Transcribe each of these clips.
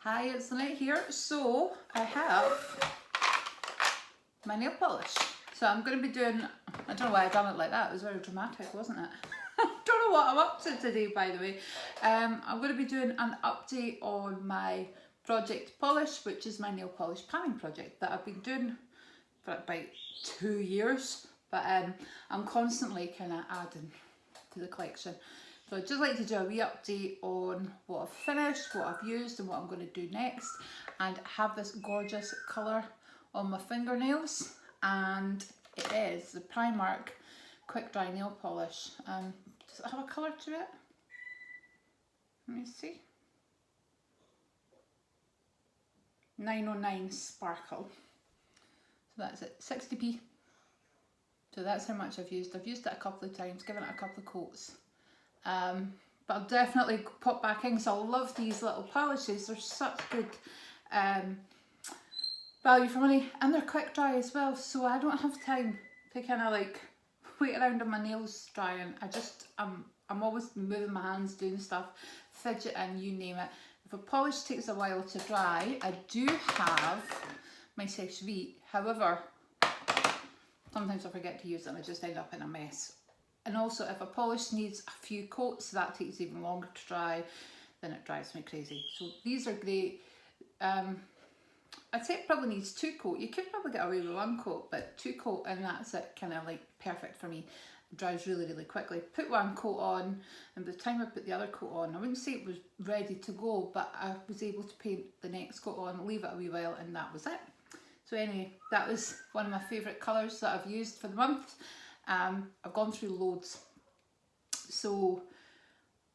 Hi, it's Lynette here. So I have my nail polish. So I'm going to be doing, I don't know why I done it like that. It was very dramatic, wasn't it? I don't know what I'm up to today, by the way. I'm going to be doing an update on my Project Polish, which is my nail polish panning project that I've been doing for about 2 years. But I'm constantly kind of adding to the collection. So I'd just like to do a wee update on what I've finished, what I've used and what I'm going to do next, and have this gorgeous colour on my fingernails, and it is the Primark Quick Dry Nail Polish. Does it have a colour to it? Let me see. 909 Sparkle. So that's it, 60p. So that's how much I've used. I've used it a couple of times, given it a couple of coats. But I'll definitely pop back in because I love these little polishes. They're such good value for money, and they're quick dry as well, so I don't have time to kind of like wait around on my nails drying. I'm always moving my hands, doing stuff, fidgeting, you name it. If a polish takes a while to dry, I do have my Sèche-Vite. However, sometimes I forget to use it and I just end up in a mess. And also, if a polish needs a few coats, that takes even longer to dry, then it drives me crazy. So these are great. I'd say it probably needs 2 coat. You could probably get away with 1 coat, but 2 coat and that's it, kind of like perfect for me. It dries really, really quickly. Put 1 coat on, and by the time I put the other coat on, I wouldn't say it was ready to go, but I was able to paint the next coat on, leave it a wee while, and that was it. So anyway, that was one of my favourite colours that I've used for the month. I've gone through loads, so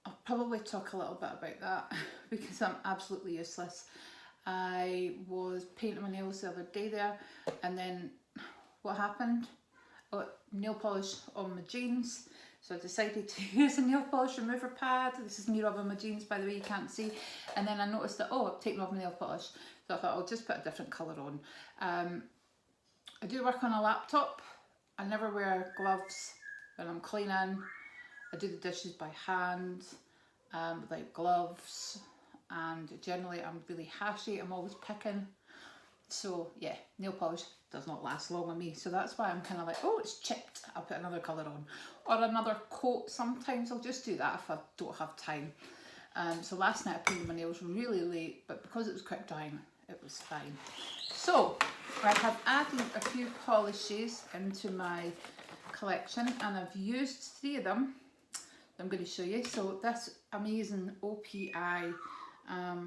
I'll probably talk a little bit about that because I'm absolutely useless. I was painting my nails the other day there, and then what happened? Oh, nail polish on my jeans, so I decided to use a nail polish remover pad. This is me rubbing my jeans, by the way, you can't see. And then I noticed that, oh, I've taken off my nail polish, so I thought I'll just put a different colour on. I do work on a laptop. I never wear gloves when I'm cleaning. I do the dishes by hand, without gloves, and generally I'm really hashy, I'm always picking. So yeah, nail polish does not last long on me, so that's why I'm kind of like, oh, it's chipped, I'll put another colour on. Or another coat, sometimes I'll just do that if I don't have time. So last night I painted my nails really late, but because it was quick drying, it was fine. So I have added a few polishes into my collection, and I've used 3 of them. I'm going to show you. So this amazing OPI,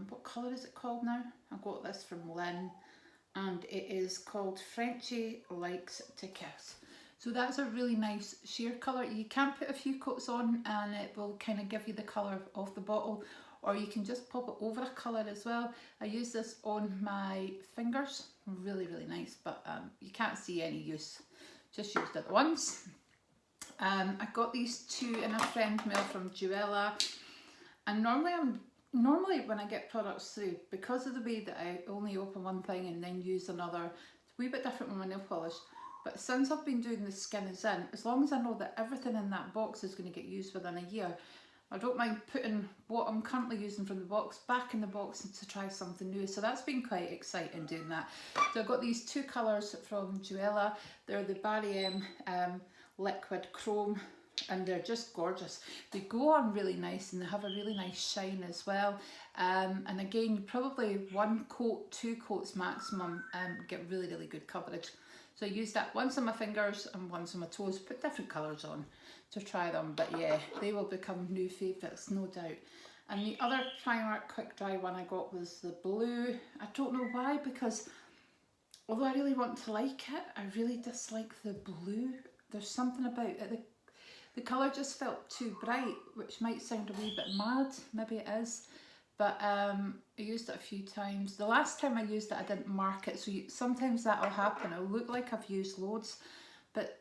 what colour is it called now? I got this from Lynn, and it is called Frenchie Likes to Kiss. So that's a really nice sheer colour. You can put a few coats on and it will kind of give you the colour of the bottle, or you can just pop it over a colour as well. I use this on my fingers, really, really nice, but you can't see any use. Just used it once. I got these 2 in a friend mail from Joella, and normally when I get products through, because of the way that I only open one thing and then use another, it's a wee bit different with my nail polish. But since I've been doing the Skin is In, as long as I know that everything in that box is going to get used within a year, I don't mind putting what I'm currently using from the box back in the box and to try something new. So that's been quite exciting doing that. So I've got these 2 colours from Joella. They're the Barry M Liquid Chrome, and they're just gorgeous. They go on really nice and they have a really nice shine as well. And again, probably 1 coat, 2 coats maximum, get really, really good coverage. So I use that once on my fingers and once on my toes, put different colours on to try them. But yeah, they will become new favourites, no doubt. And the other Primark Quick Dry one I got was the blue. I don't know why, because although I really want to like it, I really dislike the blue. There's something about it. The colour just felt too bright, which might sound a wee bit mad, maybe it is. But I used it a few times. The last time I used it, I didn't mark it, so sometimes that'll happen. It'll look like I've used loads, but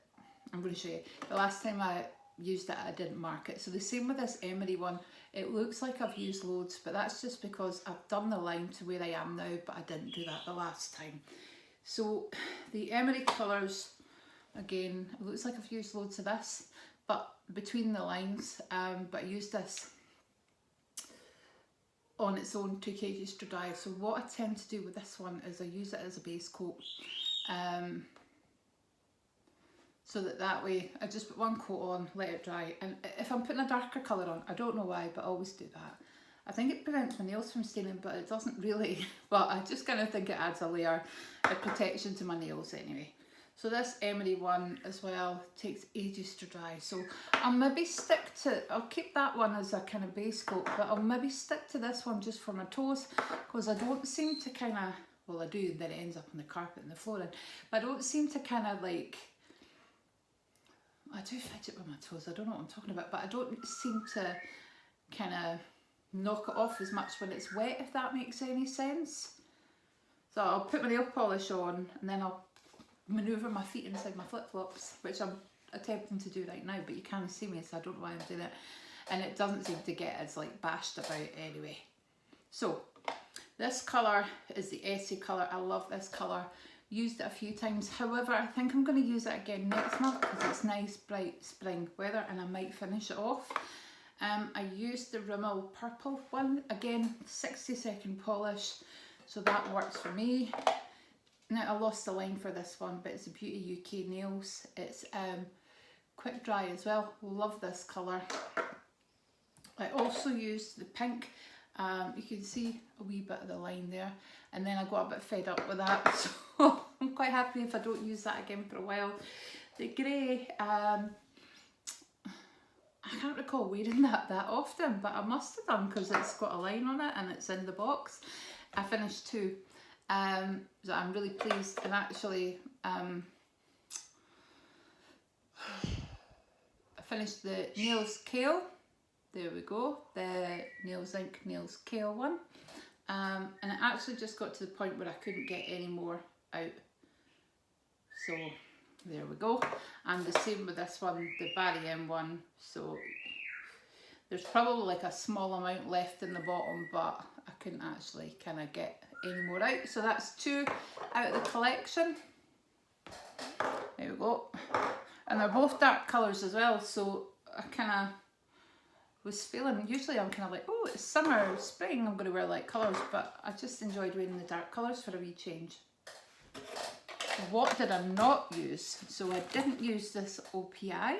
I'm going to show you. The last time I used it, I didn't mark it. So the same with this Emery one. It looks like I've used loads, but that's just because I've done the line to where I am now, but I didn't do that the last time. So the Emery colours, again, it looks like I've used loads of this, but between the lines, but I used this on its own took ages to dry. So what I tend to do with this one is I use it as a base coat. So that way I just put one coat on, let it dry, and if I'm putting a darker colour on, I don't know why, but I always do that. I think it prevents my nails from staining, but it doesn't really, but I just kind of think it adds a layer of protection to my nails anyway. So this Emery one as well takes ages to dry, so I'll maybe stick to, I'll keep that one as a kind of base coat, but I'll maybe stick to this one just for my toes, because I don't seem to kind of, well I do, then it ends up on the carpet and the flooring, but I don't seem to kind of like, I do fidget with my toes, I don't know what I'm talking about, but I don't seem to kind of knock it off as much when it's wet, if that makes any sense. So I'll put my nail polish on and then I'll manoeuvre my feet inside my flip-flops, which I'm attempting to do right now, but you can't see me, so I don't know why I'm doing it. And it doesn't seem to get as like bashed about anyway. So this colour is the Essie colour. I love this colour. Used it a few times, however I think I'm going to use it again next month because it's nice bright spring weather and I might finish it off. I used the Rimmel purple one, again 60-second polish, so that works for me. Now I lost the line for this one, but it's a Beauty UK Nails. It's quick dry as well, love this colour. I also used the pink. You can see a wee bit of the line there, and then I got a bit fed up with that, so I'm quite happy if I don't use that again for a while. The grey, I can't recall wearing that often, but I must have done because it's got a line on it and it's in the box. I finished 2, so I'm really pleased, and actually I finished the Nails Kale. There we go, the Nails Inc Nails Kale one. And it actually just got to the point where I couldn't get any more out. So there we go. And the same with this one, the Barry M one. So there's probably like a small amount left in the bottom, but I couldn't actually kind of get any more out. So that's 2 out of the collection. There we go. And they're both dark colours as well, so I kind of was feeling, usually I'm kind of like, oh it's summer, spring, I'm going to wear light colours, but I just enjoyed wearing the dark colours for a wee change. What did I not use? So I didn't use this OPI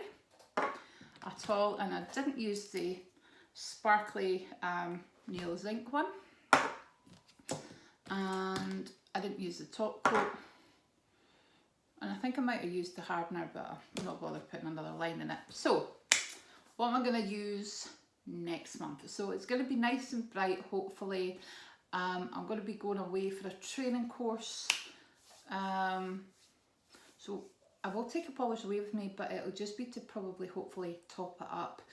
at all, and I didn't use the sparkly Nails Inc one, and I didn't use the top coat, and I think I might have used the hardener, but I'm not bothered putting another line in it. So what am I going to use next month? So it's going to be nice and bright, hopefully. I'm going to be going away for a training course. So I will take a polish away with me, but it'll just be to probably, hopefully, top it up.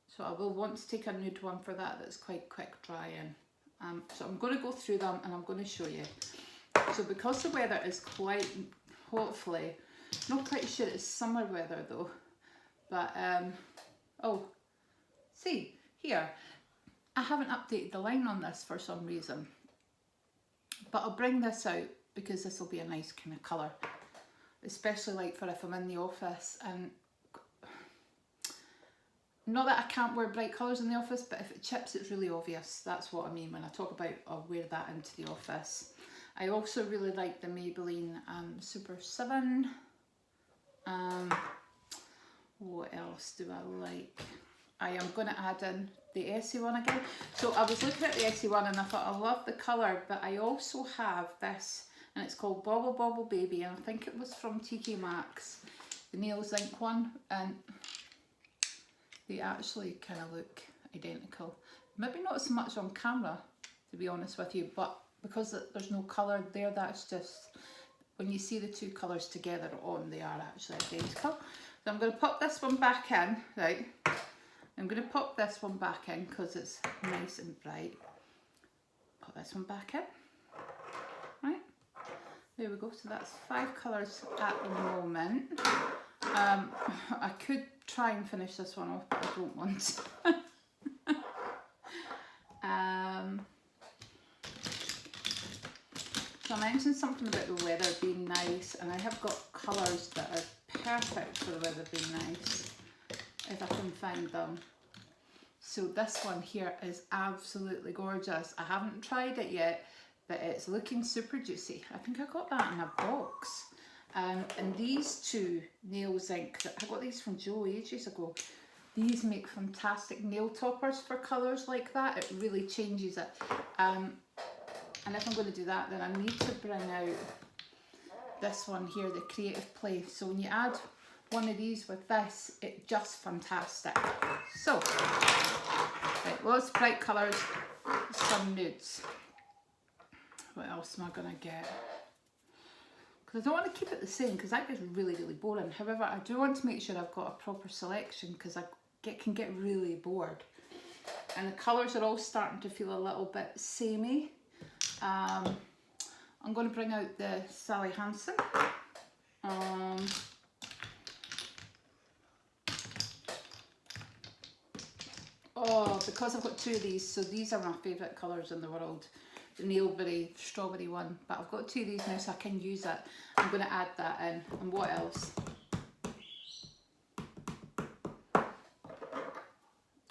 So I will want to take a nude one for that that's quite quick drying. So I'm going to go through them and I'm going to show you. So because the weather is quite, hopefully, not quite sure it's summer weather though, but oh, see, here, I haven't updated the line on this for some reason, but I'll bring this out because this will be a nice kind of colour, especially like for if I'm in the office, and not that I can't wear bright colours in the office, but if it chips it's really obvious. That's what I mean when I talk about I'll wear that into the office. I also really like the Maybelline Super 7. What else do I like? I am going to add in the Essie one again. So I was looking at the Essie one and I thought I love the colour, but I also have this, and it's called Bobble Bobble Baby, and I think it was from TK Maxx, the Nails Inc one, and they actually kind of look identical. Maybe not so much on camera, to be honest with you, but because there's no colour there, that's just, when you see the 2 colours together on, they are actually identical. So I'm going to pop this one back in, right? I'm going to pop this one back in because it's nice and bright. Put this one back in, right? There we go, so that's 5 colours at the moment. I could try and finish this one off, but I don't want to. So I mentioned something about the weather being nice, and I have got colours that are perfect for the weather being nice, if I can find them. So this one here is absolutely gorgeous. I haven't tried it yet, but it's looking super juicy. I think I got that in a box. And these two Nails Inc, I got these from Joe ages ago. These make fantastic nail toppers for colours like that. It really changes it. And if I'm going to do that, then I need to bring out this one here, the Creative Play. So when you add one of these with this, it's just fantastic. So, right, lots of bright colours, some nudes. What else am I going to get? Because I don't want to keep it the same, because that gets really, really boring. However, I do want to make sure I've got a proper selection, because I can get really bored. And the colours are all starting to feel a little bit samey. I'm going to bring out the Sally Hansen. Oh, because I've got two of these, so these are my favourite colours in the world. The Nailberry strawberry one, but I've got two of these now, so I can use it. I'm going to add that in. And what else?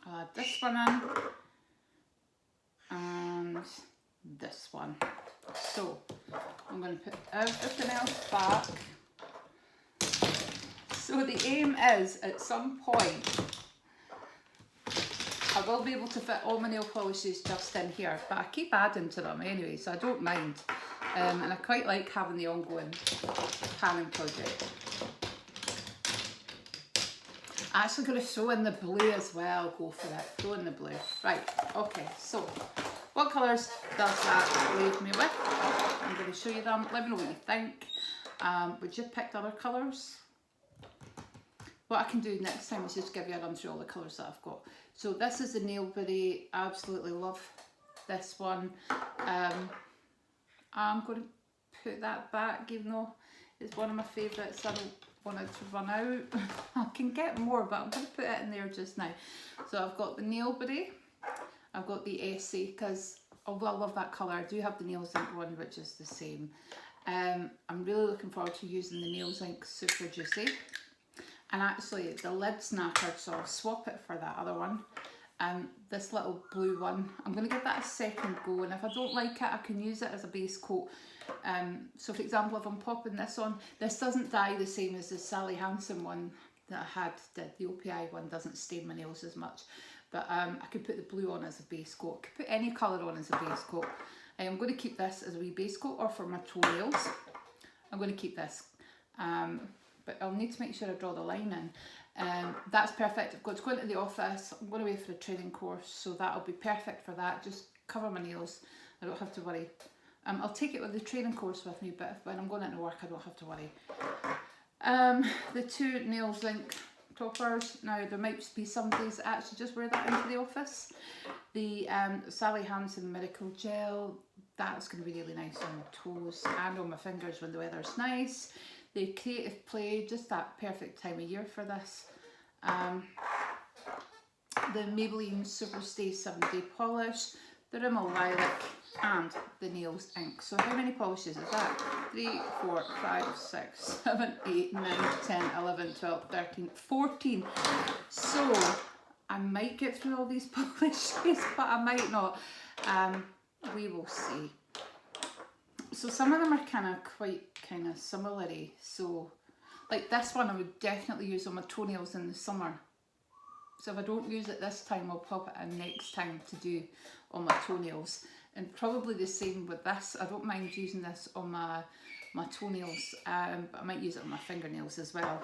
I'll add this one in, and this one. So I'm going to put everything else back. So the aim is, at some point, I will be able to fit all my nail polishes just in here, but I keep adding to them anyway, so I don't mind. And I quite like having the ongoing panning project. I'm actually going to throw in the blue as well. Go for it. Throw in the blue. Right, okay, so what colours does that leave me with? I'm going to show you them. Let me know what you think. Would you pick other colours? What I can do next time is just give you a run through all the colours that I've got. So this is the Nailberry. Absolutely love this one. I'm going to put that back, even though it's one of my favourites. I don't want it to run out. I can get more, but I'm going to put it in there just now. So I've got the Nailberry. I've got the Essie, because although I love that colour, I do have the Nails Inc one, which is the same. I'm really looking forward to using the Nails Inc Super Juicy. And actually the lid's knackered, so I'll swap it for that other one. This little blue one, I'm going to give that a second go, and if I don't like it, I can use it as a base coat. So for example, if I'm popping this on, this doesn't dye the same as the Sally Hansen one that I had. The OPI one doesn't stain my nails as much, but I could put the blue on as a base coat. I could put any colour on as a base coat. I'm going to keep this as a wee base coat, or for my toenails. I'm going to keep this. But I'll need to make sure I draw the line in. That's perfect. I've got to go into the office. I'm going away for a training course, so that'll be perfect for that. Just cover my nails. I don't have to worry. I'll take it with the training course with me, but when I'm going into work, I don't have to worry. The two Nails Inc toppers. Now, there might be some days that actually just wear that into the office. The Sally Hansen Miracle Gel, that's going to be really nice on my toes and on my fingers when the weather's nice. The Creative Play, just that perfect time of year for this. The Maybelline Superstay 7-Day Polish, the Rimmel Lilac, and the Nails Inc. So how many polishes is that? 3, 4, 5, 6, 7, 8, 9, 10, 11, 12, 13, 14. So I might get through all these polishes, but I might not. We will see. So some of them are quite similar-y. So like this one I would definitely use on my toenails in the summer. So if I don't use it this time, I'll pop it in next time to do on my toenails. And probably the same with this. I don't mind using this on my toenails, but I might use it on my fingernails as well.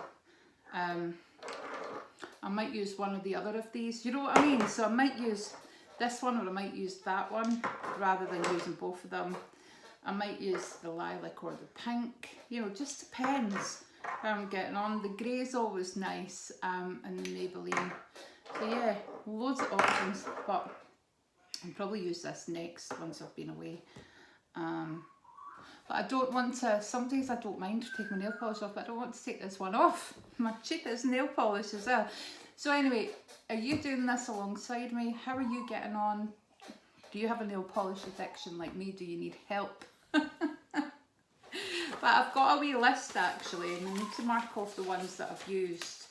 I might use one or the other of these, you know what I mean? So I might use this one, or I might use that one, rather than using both of them. I might use the lilac or the pink, you know, just depends how I'm getting on. The grey is always nice, and the Maybelline. So yeah, loads of options, but I'll probably use this next once I've been away. But I don't want to, some days I don't mind taking my nail polish off, but I don't want to take this one off. My cheapest nail polish as well. So anyway, are you doing this alongside me? How are you getting on? Do you have a nail polish addiction like me? Do you need help? But I've got a wee list actually, and I need to mark off the ones that I've used.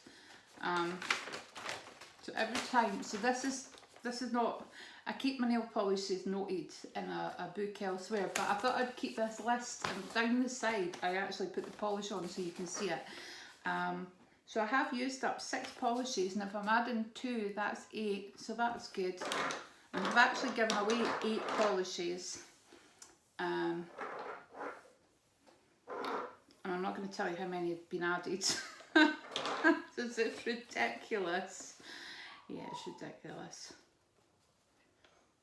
So every time, so this is this is not, I keep my nail polishes noted in a book elsewhere, but I thought I'd keep this list, and down the side I actually put the polish on so you can see it. So I have used up 6 polishes, and if I'm adding 2, that's 8, so that's good. And I've actually given away 8 polishes. And I'm not going to tell you how many have been added. It's ridiculous. Yeah, it's ridiculous.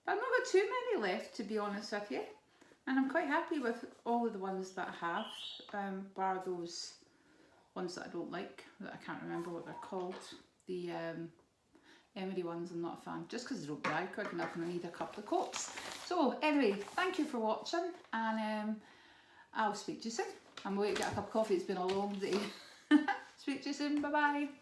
But I've not got too many left, to be honest with you. And I'm quite happy with all of the ones that I have, bar those ones that I don't like, that I can't remember what they're called. The emery ones I'm not a fan, just because they don't dry quick enough and I need a couple of coats. So anyway, thank you for watching, and I'll speak to you soon. I'm going to get a cup of coffee, it's been a long day. Speak to you soon, bye bye.